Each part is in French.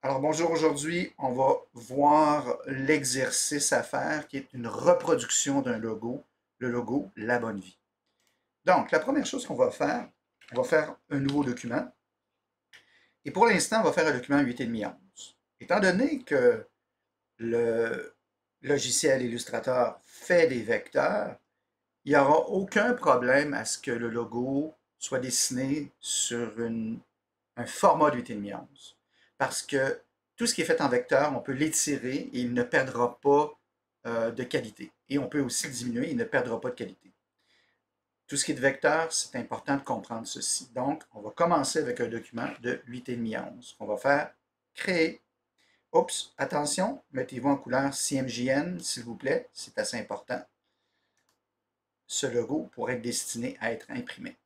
Alors bonjour, aujourd'hui, on va voir l'exercice à faire qui est une reproduction d'un logo, le logo La Bonne Vie. Donc, la première chose qu'on va faire un nouveau document. Et pour l'instant, on va faire un document 8,5 11. Étant donné que le logiciel Illustrator fait des vecteurs, il n'y aura aucun problème à ce que le logo soit dessiné sur un format de 8,5 11. Parce que tout ce qui est fait en vecteur, on peut l'étirer et il ne perdra pas de qualité. Et on peut aussi le diminuer, il ne perdra pas de qualité. Tout ce qui est de vecteur, c'est important de comprendre ceci. Donc, on va commencer avec un document de 8,5 11. On va faire créer. Oups, attention, mettez-vous en couleur CMJN, s'il vous plaît, c'est assez important. Ce logo pourrait être destiné à être imprimé.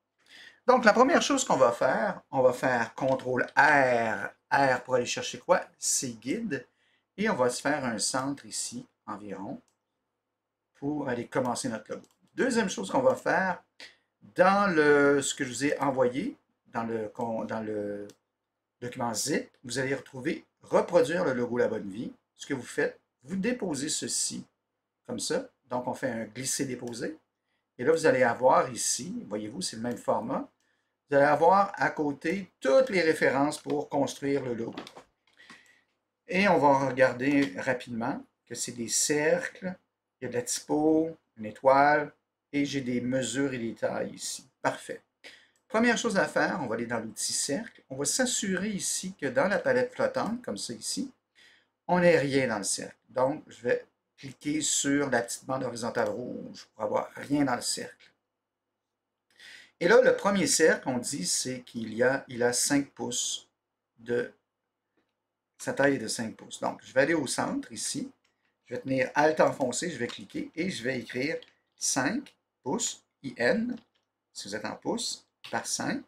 Donc, la première chose qu'on va faire, on va faire CTRL-R, R pour aller chercher quoi? C'est guide. Et on va se faire un centre ici, environ, pour aller commencer notre logo. Deuxième chose qu'on va faire, dans ce que je vous ai envoyé, dans le document zip, vous allez retrouver reproduire le logo La Bonne Vie. Ce que vous faites, vous déposez ceci, comme ça. Donc, on fait un glisser-déposer. Et là, vous allez avoir ici, voyez-vous, c'est le même format. Vous allez avoir à côté toutes les références pour construire le logo. Et on va regarder rapidement que c'est des cercles, il y a de la typo, une étoile, et j'ai des mesures et des tailles ici. Parfait. Première chose à faire, on va aller dans l'outil cercle. On va s'assurer ici que dans la palette flottante, comme ça ici, on n'est rien dans le cercle. Donc, je vais cliquer sur la petite bande horizontale rouge pour avoir rien dans le cercle. Et là, le premier cercle, on dit, c'est qu'il a 5 pouces de... Sa taille est de 5 pouces. Donc, je vais aller au centre, ici. Je vais tenir Alt enfoncé, je vais cliquer et je vais écrire 5 pouces, IN, si vous êtes en pouces, par 5.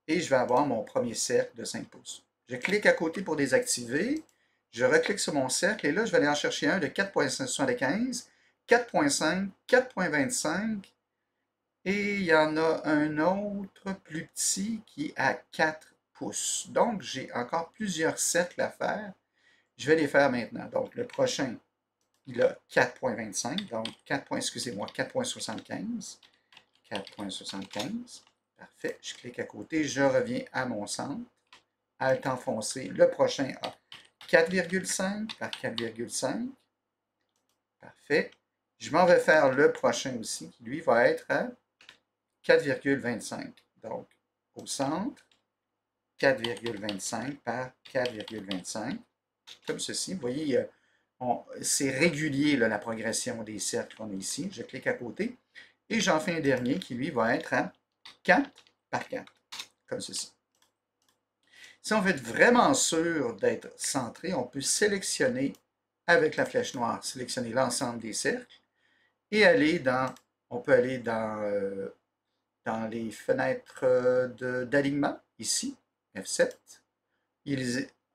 Et je vais avoir mon premier cercle de 5 pouces. Je clique à côté pour désactiver. Je reclique sur mon cercle et là, je vais aller en chercher un de 4.75, 4.5, 4.25. Et il y en a un autre plus petit qui est à 4 pouces. Donc, j'ai encore plusieurs cercles à faire. Je vais les faire maintenant. Donc, le prochain, il a 4.25. Donc, 4. Excusez-moi, 4.75. 4.75. Parfait. Je clique à côté. Je reviens à mon centre. Alt enfoncé. Le prochain a 4,5 par 4,5. Parfait. Je m'en vais faire le prochain aussi, qui lui va être à 4,25. Donc, au centre, 4,25 par 4,25, comme ceci. Vous voyez, c'est régulier là, la progression des cercles qu'on a ici. Je clique à côté et j'en fais un dernier qui, lui, va être à 4 par 4, comme ceci. Si on veut être vraiment sûr d'être centré, on peut sélectionner avec la flèche noire, sélectionner l'ensemble des cercles et on peut aller dans les fenêtres d'alignement, ici, F7.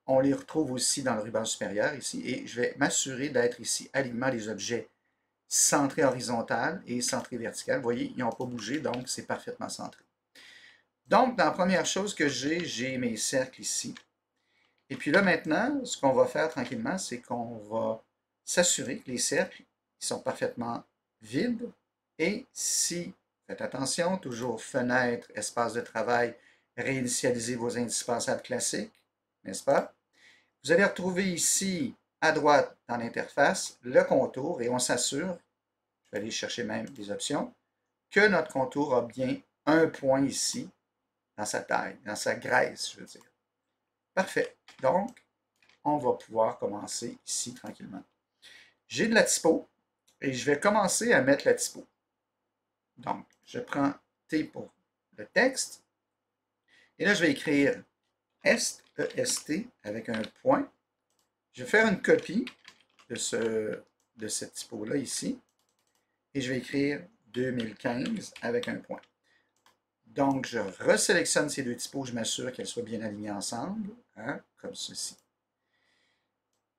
On les retrouve aussi dans le ruban supérieur, ici, et je vais m'assurer d'être ici, alignement des objets centré horizontal et centré vertical. Vous voyez, ils n'ont pas bougé, donc c'est parfaitement centré. Donc, dans la première chose que j'ai mes cercles ici. Et puis là, maintenant, ce qu'on va faire tranquillement, c'est qu'on va s'assurer que les cercles sont parfaitement vides. Et si, faites attention, toujours fenêtre, espace de travail, réinitialisez vos indispensables classiques, n'est-ce pas? Vous allez retrouver ici, à droite, dans l'interface, le contour et on s'assure, je vais aller chercher même des options, que notre contour a bien un point ici, dans sa taille, dans sa graisse, je veux dire. Parfait. Donc, on va pouvoir commencer ici tranquillement. J'ai de la typo et je vais commencer à mettre la typo. Donc, je prends T pour le texte et là, je vais écrire EST avec un point. Je vais faire une copie de cette typo-là ici et je vais écrire 2015 avec un point. Donc, je resélectionne ces deux typos, je m'assure qu'elles soient bien alignées ensemble, hein, comme ceci.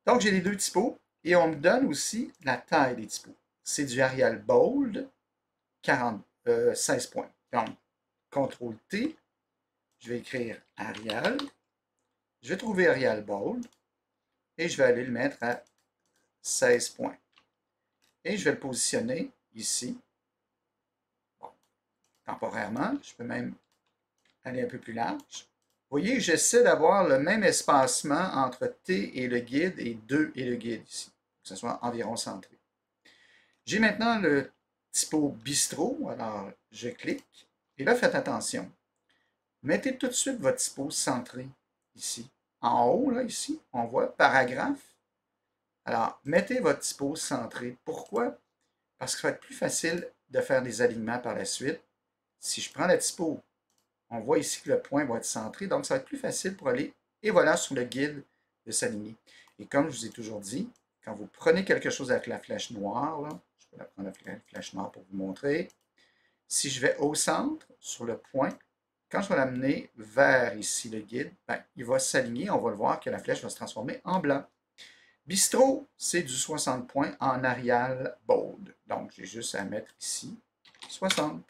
Donc, j'ai les deux typos et on me donne aussi la taille des typos. C'est du Arial Bold, 16 points. Donc, CTRL-T, je vais écrire Arial. Je vais trouver Arial Bold. et je vais aller le mettre à 16 points. Et je vais le positionner ici. Bon, temporairement, je peux même aller un peu plus large. Vous voyez, j'essaie d'avoir le même espacement entre T et le guide et 2 et le guide ici, que ce soit environ centré. J'ai maintenant le typo bistrot, alors je clique, et là faites attention. Mettez tout de suite votre typo centré ici. En haut, là, ici, on voit paragraphe. Alors, mettez votre typo centré. Pourquoi? Parce que ça va être plus facile de faire des alignements par la suite. Si je prends la typo, on voit ici que le point va être centré, donc ça va être plus facile pour aller, et voilà, sur le guide de s'aligner. Et comme je vous ai toujours dit, quand vous prenez quelque chose avec la flèche noire, là, je peux la prendre la flèche noire pour vous montrer, si je vais au centre, sur le point, quand je vais l'amener vers ici le guide, ben, il va s'aligner, on va le voir que la flèche va se transformer en blanc. Bistrot, c'est du 60 points en Arial Bold. Donc, j'ai juste à mettre ici 60.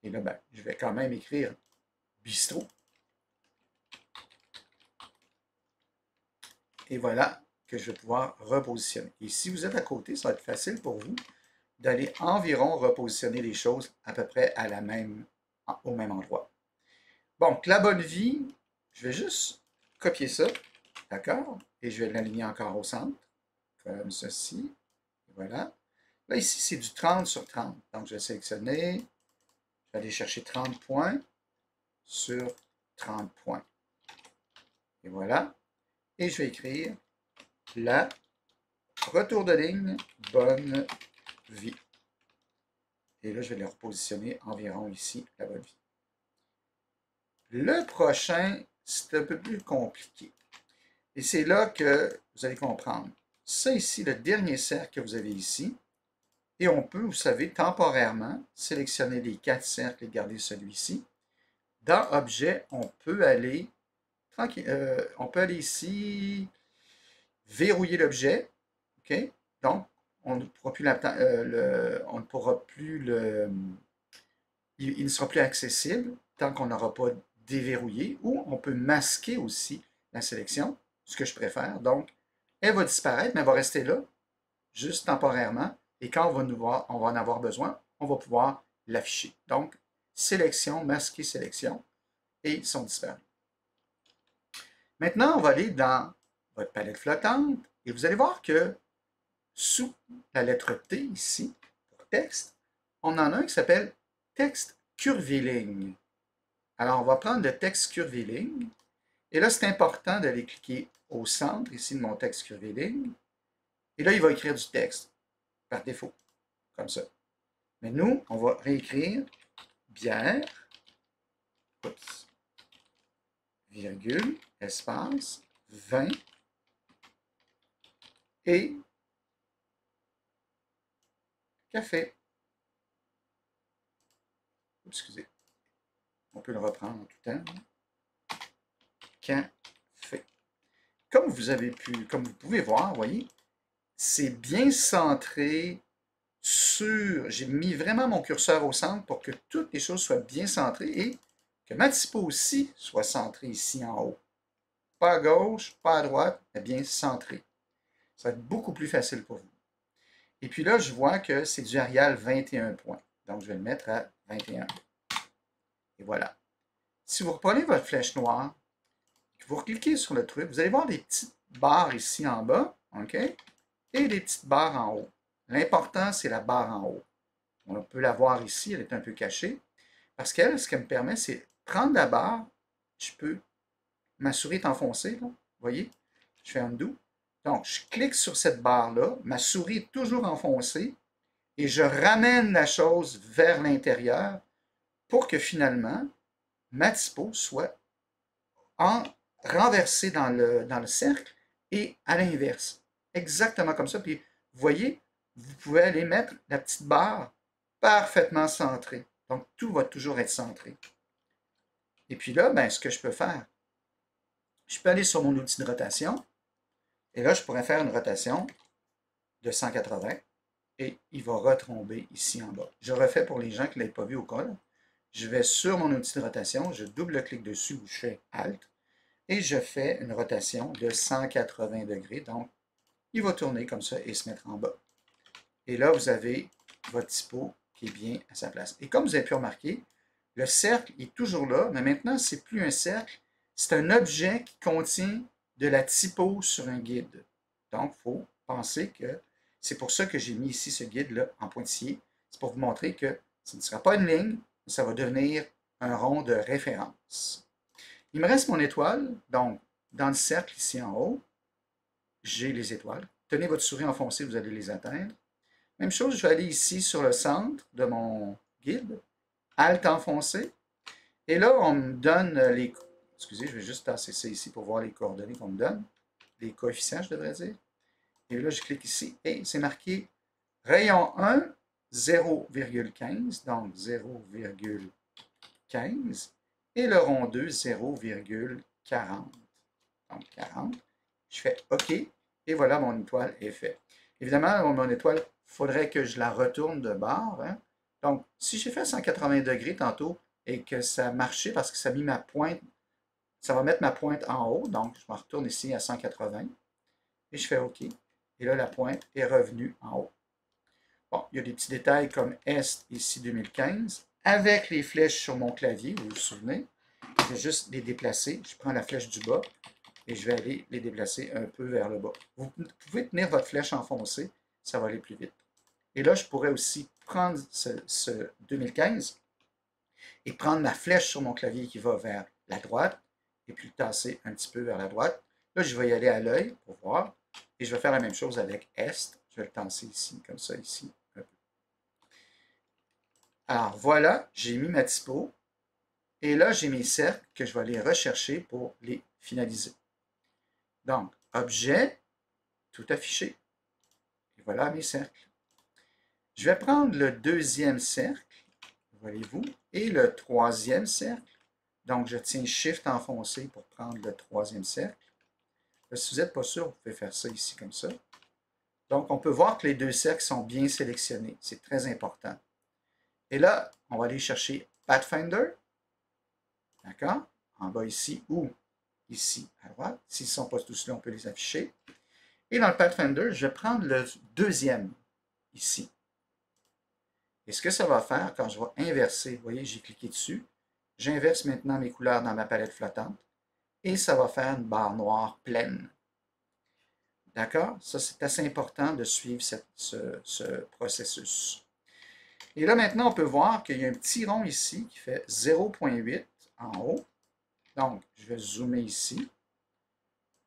Et là, ben, je vais quand même écrire bistrot. Et voilà que je vais pouvoir repositionner. Et si vous êtes à côté, ça va être facile pour vous d'aller environ repositionner les choses à peu près à au même endroit. Donc, la bonne vie, je vais juste copier ça, d'accord? Et je vais l'aligner encore au centre, comme ceci. Voilà. Là, ici, c'est du 30 sur 30. Donc, je vais sélectionner, je vais aller chercher 30 points sur 30 points. Et voilà. Et je vais écrire la retour de ligne bonne vie. Et là, je vais le repositionner environ ici, la bonne vie. Le prochain, c'est un peu plus compliqué. Et c'est là que vous allez comprendre. Ça ici, le dernier cercle que vous avez ici. Et on peut, vous savez, temporairement sélectionner les 4 cercles et garder celui-ci. Dans Objet, on peut aller ici, verrouiller l'objet. OK? Donc, on ne pourra plus, il ne sera plus accessible tant qu'on n'aura pas déverrouillé, ou on peut masquer aussi la sélection, ce que je préfère. Donc, elle va disparaître, mais elle va rester là, juste temporairement, et quand on va en avoir besoin, on va pouvoir l'afficher. Donc, sélection, masquer, sélection, et ils sont disparus. Maintenant, on va aller dans votre palette flottante, et vous allez voir que sous la lettre T ici, pour texte, on en a un qui s'appelle texte curviligne. Alors, on va prendre le texte curviligne. Et là, c'est important d'aller cliquer au centre ici de mon texte curviligne. Et là, il va écrire du texte par défaut, comme ça. Mais nous, on va réécrire bière, oups, virgule, espace, 20 et café. Excusez. On peut le reprendre en tout temps. Café. Comme vous pouvez voir, vous voyez, c'est bien centré sur... J'ai mis vraiment mon curseur au centre pour que toutes les choses soient bien centrées et que ma typo aussi soit centrée ici en haut. Pas à gauche, pas à droite, mais bien centré. Ça va être beaucoup plus facile pour vous. Et puis là, je vois que c'est du Arial 21 points. Donc, je vais le mettre à 21. Et voilà. Si vous reprenez votre flèche noire, que vous recliquez sur le truc, vous allez voir des petites barres ici en bas, OK? Et des petites barres en haut. L'important, c'est la barre en haut. On peut la voir ici, elle est un peu cachée. Parce qu'elle, ce qu'elle me permet, c'est prendre la barre, ma souris est enfoncée, là, vous voyez? Je fais undo. Donc, je clique sur cette barre-là, ma souris est toujours enfoncée, et je ramène la chose vers l'intérieur pour que finalement, ma typo soit renversée dans le cercle et à l'inverse. Exactement comme ça. Puis, vous voyez, vous pouvez aller mettre la petite barre parfaitement centrée. Donc, tout va toujours être centré. Et puis là, ben, ce que je peux faire, je peux aller sur mon outil de rotation, et là, je pourrais faire une rotation de 180, et il va retomber ici en bas. Je refais pour les gens qui ne l'avaient pas vu au cas. Je vais sur mon outil de rotation, je double-clique dessus ou je fais Alt. et je fais une rotation de 180 degrés. Donc, il va tourner comme ça et se mettre en bas. Et là, vous avez votre typo qui est bien à sa place. Et comme vous avez pu remarquer, le cercle est toujours là, mais maintenant, ce n'est plus un cercle, c'est un objet qui contient de la typo sur un guide. Donc, il faut penser que c'est pour ça que j'ai mis ici ce guide-là en pointillé. C'est pour vous montrer que ce ne sera pas une ligne, mais ça va devenir un rond de référence. Il me reste mon étoile, donc dans le cercle ici en haut, j'ai les étoiles. Tenez votre souris enfoncée, vous allez les atteindre. Même chose, je vais aller ici sur le centre de mon guide, Alt enfoncé, et là, on me donne les... Excusez, je vais juste tasser ça ici pour voir les coordonnées qu'on me donne, les coefficients, je devrais dire. Et là, je clique ici, et c'est marqué rayon 1, 0,15, donc 0,15, et le rond 2, 0,40. Donc 40. Je fais OK, et voilà, mon étoile est faite. Évidemment, mon étoile, il faudrait que je la retourne de bord. Hein? Donc, si j'ai fait 180 degrés tantôt et que ça marchait parce que ça a mis ma pointe, ça va mettre ma pointe en haut. Donc, je me retourne ici à 180 et je fais OK. Et là, la pointe est revenue en haut. Bon, il y a des petits détails comme Est ici 2015. Avec les flèches sur mon clavier, vous vous souvenez, je vais juste les déplacer. Je prends la flèche du bas et je vais aller les déplacer un peu vers le bas. Vous pouvez tenir votre flèche enfoncée, ça va aller plus vite. Et là, je pourrais aussi prendre ce 2015 et prendre ma flèche sur mon clavier qui va vers la droite et puis le tasser un petit peu vers la droite. Là, je vais y aller à l'œil pour voir et je vais faire la même chose avec Est. Je vais le tasser ici, comme ça, ici, un peu. Alors voilà, j'ai mis ma typo et là, j'ai mes cercles que je vais aller rechercher pour les finaliser. Donc, objet, tout affiché. Et voilà mes cercles. Je vais prendre le deuxième cercle, voyez-vous, et le troisième cercle. Donc, je tiens Shift enfoncé pour prendre le troisième cercle. Là, si vous n'êtes pas sûr, vous pouvez faire ça ici comme ça. Donc, on peut voir que les deux cercles sont bien sélectionnés. C'est très important. Et là, on va aller chercher Pathfinder. D'accord? En bas ici ou ici à droite. S'ils ne sont pas tous là, on peut les afficher. Et dans le Pathfinder, je vais prendre le deuxième ici. Et ce que ça va faire quand je vais inverser, vous voyez, j'ai cliqué dessus, j'inverse maintenant mes couleurs dans ma palette flottante et ça va faire une barre noire pleine. D'accord? Ça, c'est assez important de suivre ce processus. Et là, maintenant, on peut voir qu'il y a un petit rond ici qui fait 0,8 en haut. Donc, je vais zoomer ici,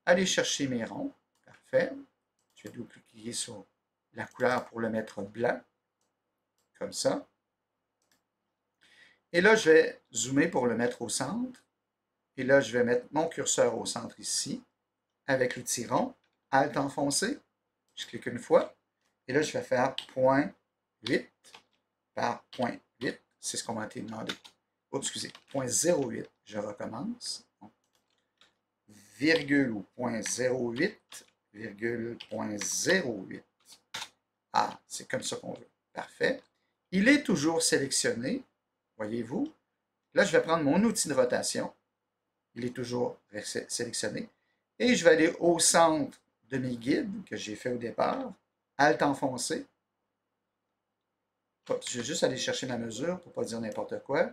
aller chercher mes ronds. Parfait. Je vais double-cliquer sur la couleur pour le mettre blanc, comme ça. Et là, je vais zoomer pour le mettre au centre. Et là, je vais mettre mon curseur au centre ici, avec le petit rond, Alt enfoncé. Je clique une fois. Et là, je vais faire 0,8 par 0,8. C'est ce qu'on m'a été demandé. Oh, excusez, 0,08. Je recommence. Virgule ou 0,08, virgule 0,08. Ah, c'est comme ça qu'on veut. Parfait. Il est toujours sélectionné, voyez-vous. Là, je vais prendre mon outil de rotation. Il est toujours sélectionné. Et je vais aller au centre de mes guides que j'ai fait au départ. Alt enfoncé. Je vais juste aller chercher ma mesure pour ne pas dire n'importe quoi.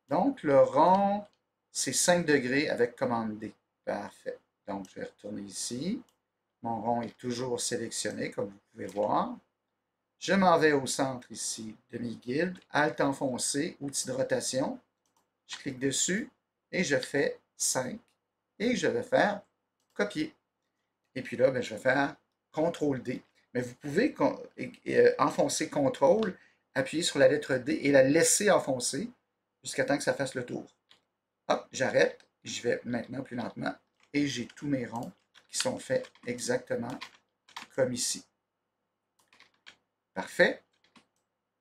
Donc, le rond, c'est 5 degrés avec commande D. Parfait. Donc, je vais retourner ici. Mon rond est toujours sélectionné, comme vous pouvez voir. Je m'en vais au centre ici de mes guides. Alt enfoncé, outil de rotation. Je clique dessus et je fais 5. Et je vais faire copier. Et puis là, je vais faire CTRL-D. Mais vous pouvez enfoncer CTRL, appuyer sur la lettre D et la laisser enfoncer jusqu'à temps que ça fasse le tour. Hop, j'arrête. Je vais maintenant plus lentement. Et j'ai tous mes ronds qui sont faits exactement comme ici. Parfait.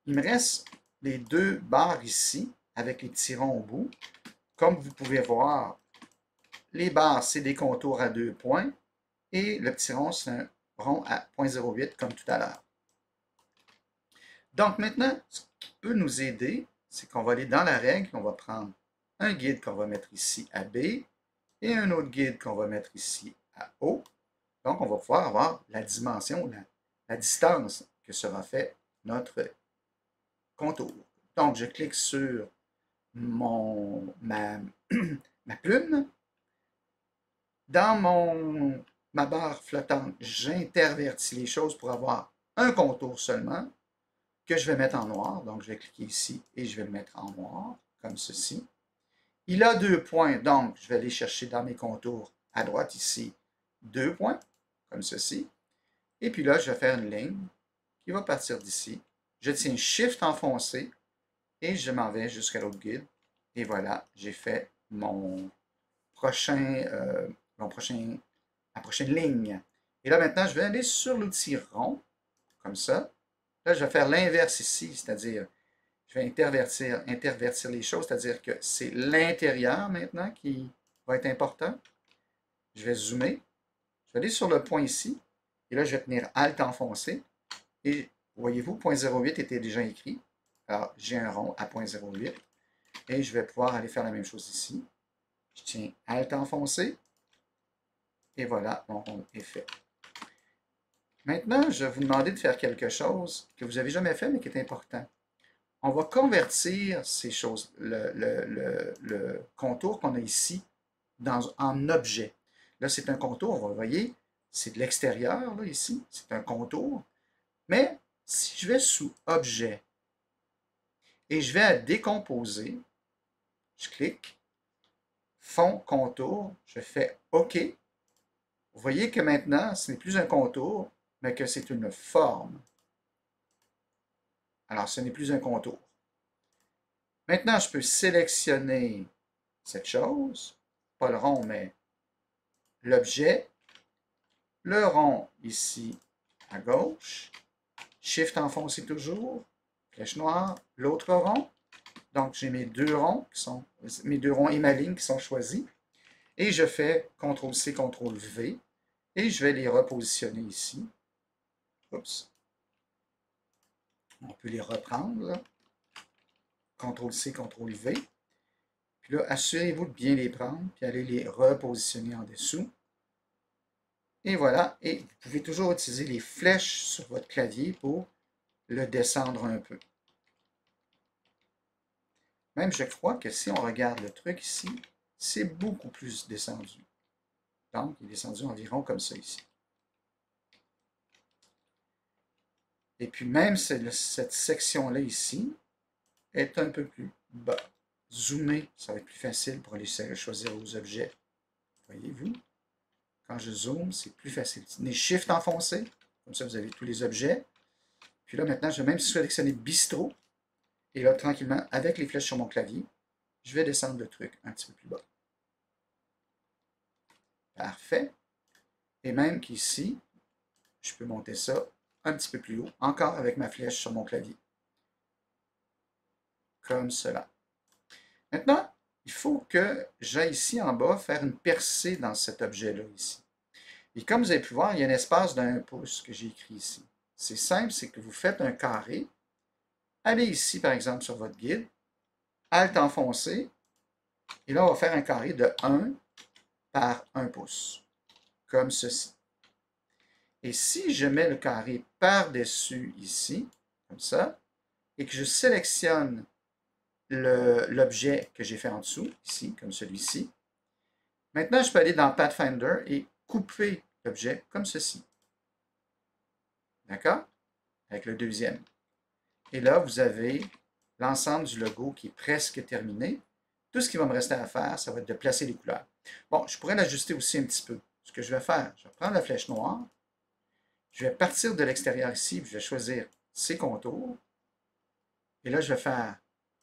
Il me reste les deux barres ici avec les petits ronds au bout. Comme vous pouvez voir, les barres, c'est des contours à 2 points et le petit rond, c'est un rond à 0,08 comme tout à l'heure. Donc maintenant, ce qui peut nous aider, c'est qu'on va aller dans la règle, on va prendre un guide qu'on va mettre ici à B et un autre guide qu'on va mettre ici à haut. Donc, on va pouvoir avoir la dimension, la distance que sera fait notre contour. Donc, je clique sur ma plume. Dans ma barre flottante, j'intervertis les choses pour avoir un contour seulement, que je vais mettre en noir. Donc, je vais cliquer ici et je vais le mettre en noir, comme ceci. Il a 2 points, donc je vais aller chercher dans mes contours à droite ici 2 points, comme ceci. Et puis là, je vais faire une ligne qui va partir d'ici. Je tiens Shift enfoncé et je m'en vais jusqu'à l'autre guide. Et voilà, j'ai fait prochain, ma prochaine ligne. Et là, maintenant, je vais aller sur l'outil rond, comme ça. Là, je vais faire l'inverse ici, c'est-à-dire, je vais intervertir les choses, c'est-à-dire que c'est l'intérieur maintenant qui va être important. Je vais zoomer. Je vais aller sur le point ici. Et là, je vais tenir Alt enfoncé. Et voyez-vous, 0.08 était déjà écrit. Alors, j'ai un rond à 0.08. Et je vais pouvoir aller faire la même chose ici. Je tiens Alt enfoncé. Et voilà, mon rond est fait. Maintenant, je vais vous demander de faire quelque chose que vous n'avez jamais fait, mais qui est important. On va convertir ces choses, le contour qu'on a ici, en objet. Là, c'est un contour, vous voyez, c'est de l'extérieur, là, ici, c'est un contour. Mais si je vais sous Objet et je vais à Décomposer, je clique, Fond, Contour, je fais OK. Vous voyez que maintenant, ce n'est plus un contour, mais que c'est une forme. Alors, ce n'est plus un contour. Maintenant, je peux sélectionner cette chose, pas le rond, mais l'objet, le rond ici à gauche, Shift enfoncé toujours, flèche noire, l'autre rond. Donc, j'ai mes deux ronds et ma ligne qui sont choisis. Et je fais CTRL-C, CTRL-V. Et je vais les repositionner ici. Oups. On peut les reprendre. CTRL-C, CTRL-V. Puis là, assurez-vous de bien les prendre, puis allez les repositionner en dessous. Et voilà. Et vous pouvez toujours utiliser les flèches sur votre clavier pour le descendre un peu. Même, je crois que si on regarde le truc ici, c'est beaucoup plus descendu. Donc, il est descendu environ comme ça ici. Et puis même cette section-là ici est un peu plus bas. Zoomer, ça va être plus facile pour aller choisir vos objets. Voyez-vous? Quand je zoome, c'est plus facile. Tenez Shift enfoncé, comme ça vous avez tous les objets. Puis là, maintenant, je vais même sélectionner Bistrot. Et là, tranquillement, avec les flèches sur mon clavier, je vais descendre le truc un petit peu plus bas. Parfait. Et même qu'ici, je peux monter ça un petit peu plus haut, encore avec ma flèche sur mon clavier. Comme cela. Maintenant, il faut que j'aille ici en bas faire une percée dans cet objet-là ici. Et comme vous avez pu voir, il y a un espace d'1 pouce que j'ai écrit ici. C'est simple, c'est que vous faites un carré. Allez ici, par exemple, sur votre guide, Alt enfoncé, et là, on va faire un carré de 1 par 1 pouce, comme ceci. Et si je mets le carré par-dessus ici, comme ça, et que je sélectionne l'objet que j'ai fait en dessous, ici, comme celui-ci, maintenant, je peux aller dans Pathfinder et couper l'objet comme ceci. D'accord? Avec le deuxième. Et là, vous avez l'ensemble du logo qui est presque terminé. Tout ce qui va me rester à faire, ça va être de placer les couleurs. Bon, je pourrais l'ajuster aussi un petit peu. Ce que je vais faire, je vais prendre la flèche noire, je vais partir de l'extérieur ici, puis je vais choisir ces contours. Et là, je vais faire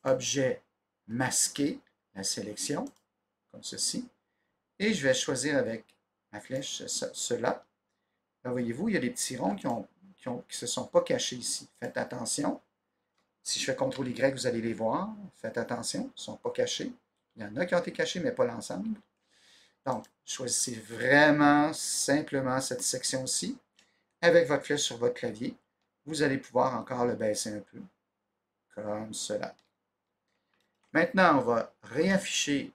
Objet, masquer la sélection, comme ceci. Et je vais choisir avec ma flèche cela. Là, voyez-vous, il y a des petits ronds qui ne se sont pas cachés ici. Faites attention. Si je fais CTRL-Y, vous allez les voir. Faites attention, ils ne sont pas cachés. Il y en a qui ont été cachés, mais pas l'ensemble. Donc, choisissez vraiment simplement cette section-ci. Avec votre flèche sur votre clavier, vous allez pouvoir encore le baisser un peu, comme cela. Maintenant, on va réafficher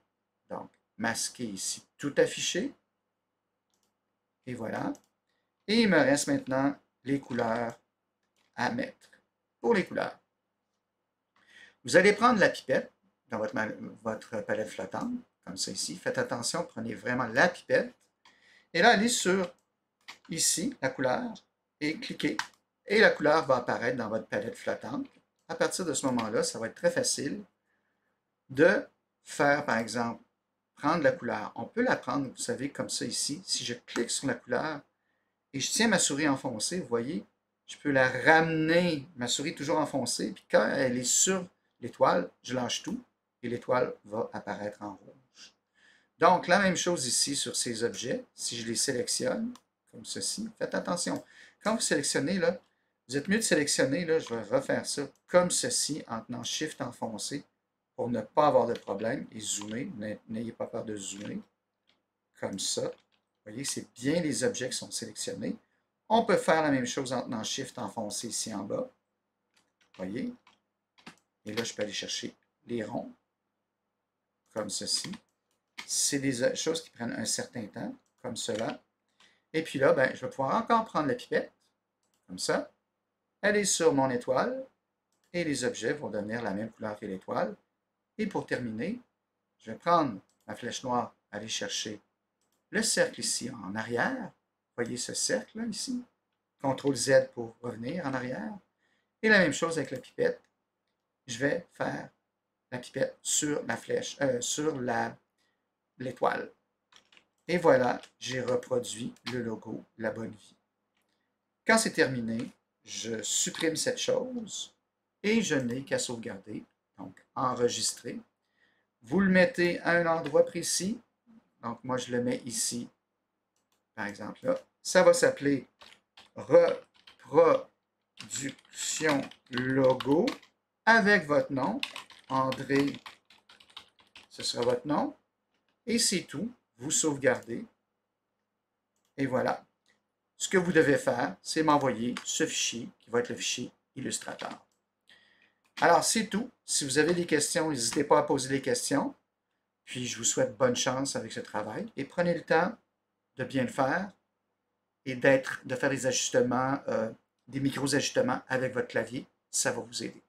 donc, masquer ici, tout afficher. Et voilà. Et il me reste maintenant les couleurs à mettre pour les couleurs. Vous allez prendre la pipette dans votre palette flottante, comme ça ici. Faites attention, prenez vraiment la pipette. Et là, allez sur, ici, la couleur, et cliquez. Et la couleur va apparaître dans votre palette flottante. À partir de ce moment-là, ça va être très facile de faire, par exemple, prendre la couleur. On peut la prendre, vous savez, comme ça ici. Si je clique sur la couleur et je tiens ma souris enfoncée, vous voyez, je peux la ramener, ma souris toujours enfoncée, puis quand elle est sur l'étoile, je lâche tout et l'étoile va apparaître en rouge. Donc, la même chose ici sur ces objets. Si je les sélectionne, comme ceci, faites attention. Quand vous sélectionnez, là, vous êtes mieux de sélectionner, là, je vais refaire ça comme ceci en tenant Shift enfoncé pour ne pas avoir de problème et zoomer. N'ayez pas peur de zoomer. Comme ça. Vous voyez, c'est bien les objets qui sont sélectionnés. On peut faire la même chose en tenant Shift enfoncé ici en bas. Vous voyez? Et là, je peux aller chercher les ronds, comme ceci. C'est des choses qui prennent un certain temps, comme cela. Et puis là, ben, je vais pouvoir encore prendre la pipette, comme ça. Elle est sur mon étoile, et les objets vont devenir la même couleur que l'étoile. Et pour terminer, je vais prendre ma flèche noire, aller chercher le cercle ici en arrière. Voyez ce cercle là ici. CTRL Z pour revenir en arrière. Et la même chose avec la pipette. Je vais faire la pipette sur la flèche, sur l'étoile. Et voilà, j'ai reproduit le logo La Bonne Vie. Quand c'est terminé, je supprime cette chose et je n'ai qu'à sauvegarder, donc enregistrer. Vous le mettez à un endroit précis. Donc moi, je le mets ici, par exemple là. Ça va s'appeler Reproduction Logo avec votre nom. André, ce sera votre nom. Et c'est tout. Vous sauvegardez. Et voilà. Ce que vous devez faire, c'est m'envoyer ce fichier qui va être le fichier Illustrator. Alors, c'est tout. Si vous avez des questions, n'hésitez pas à poser des questions. Puis, je vous souhaite bonne chance avec ce travail. Et prenez le temps de bien le faire et de faire des ajustements, des micro-ajustements avec votre clavier. Ça va vous aider.